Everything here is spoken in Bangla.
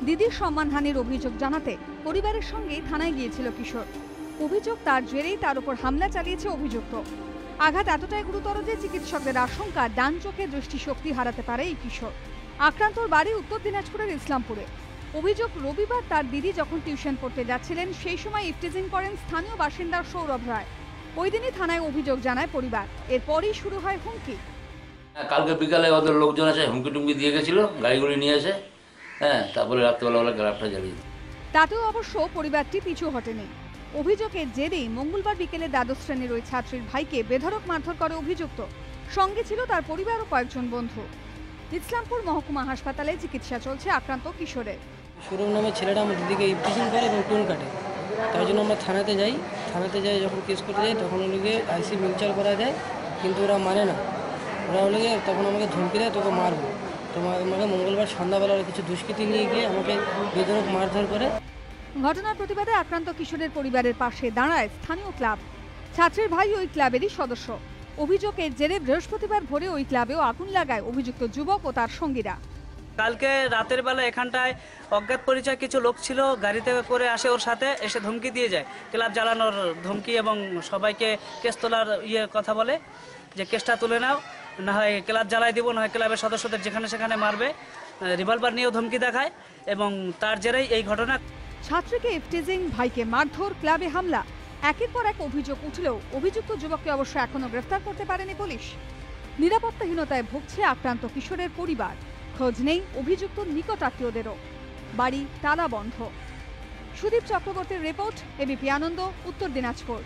দিদির সম্মানহানির অভিযোগ জানাতে পরিবারের সঙ্গে থানায় গিয়েছিল কিশোর। অভিযোগ তার জেরেই তার উপর হামলা চালিয়েছে অভিযুক্ত। আঘাত এতটাই গুরুতর যে চিকিৎসকদের আশঙ্কা ডান চোখের দৃষ্টিশক্তি হারাতে পারে এই কিশোর। আক্রান্তর বাড়ি উত্তর দিনাজপুরের ইসলামপুরে। অভিযোগ, রবিবার তার দিদি যখন টিউশন পড়তে যাচ্ছিলেন সেই সময় ইফটিজিং করেন স্থানীয় বাসিন্দা সৌরভ রায়। ওই দিনই থানায় অভিযোগ জানায় পরিবার। এরপরই শুরু হয় হুমকি। কালকে বিকালে ওদের লোকজন আছে, হুমকি টুমকি দিয়ে গেছিল, গাড়িগুলি নিয়ে এসে। তারপরে রাত্রেবেলা ওরা গ্রাফটা জ্বালিয়ে দিল। তাতেও অবশ্য পরিবারটি পিছু হটেনি। অভিযোগের জেরেই মঙ্গলবার বিকেলে দ্বাদশ শ্রেণীর ওই ছাত্রীর ভাইকে বেধড়ক মারধর করে অভিযুক্ত। সঙ্গে ছিল তার পরিবার ও কয়েকজন বন্ধু। ইসলামপুর মহকুমা হাসপাতালে চিকিৎসা চলছে আক্রান্ত কিশোরের। সৌরভ নামের ছেলেটা আমার দিদিকে ইফটিজিং করে এবং টোন কাটে, তাই জন্য আমরা থানাতে যাই যখন কেস করতে যাই তখন ওগুলোকে আইসি মিউচুয়াল করা যায়, কিন্তু ওরা মানে না। ওরা ওগুলোকে তখন আমাকে ধমকি দেয়, তোকে মারবো। তো আমাকে মঙ্গলবার সন্ধ্যাবেলা কিছু দুষ্কৃতী নিয়ে গিয়ে আমাকে বেধড়ক মারধর করে। ঘটনার প্রতিবাদে আক্রান্ত কিশোরের পরিবারের পাশে দাঁড়ায় স্থানীয় ক্লাব। ছাত্রের ভাই ওই ক্লাবেরই সদস্য। অভিযোগের জেরে বৃহস্পতিবার ভোরে ওই ক্লাবেও আগুন লাগায় অভিযুক্ত যুবক ও তার সঙ্গীরা। কালকে রাতের বেলা এখানটায় অজ্ঞাত পরিচয় কিছু লোক ছিল, গাড়িতে করে আসে, ওর সাথে এসে ধমকি দিয়ে যায়, ক্লাব জ্বালানোর ধমকি, এবং সবাইকে কেস তোলার কথা বলে যে কেসটা তুলে নাও, না হয় ক্লাব জ্বালাই দিব, না হয় ক্লাবের সদস্যদের যেখানে সেখানে মারবে। রিভলভার নিয়েও ধমকি দেখায় এবং তার জেরেই এই ঘটনা। ছাত্রীকে ইফটিজিং, ভাইকে মারধর, ক্লাবে হামলা, একের পর এক অভিযোগ উঠলেও অভিযুক্ত যুবককে অবশ্য এখনো গ্রেফতার করতে পারেনি পুলিশ। নিরাপত্তাহীনতায় ভুগছে আক্রান্ত কিশোরের পরিবার। খোঁজ নেই অভিযুক্ত নিকট আত্মীয়দেরও। বাড়ি তালা বন্ধ। সুদীপ চক্রবর্তীর রিপোর্ট, এবিপি আনন্দ, উত্তর দিনাজপুর।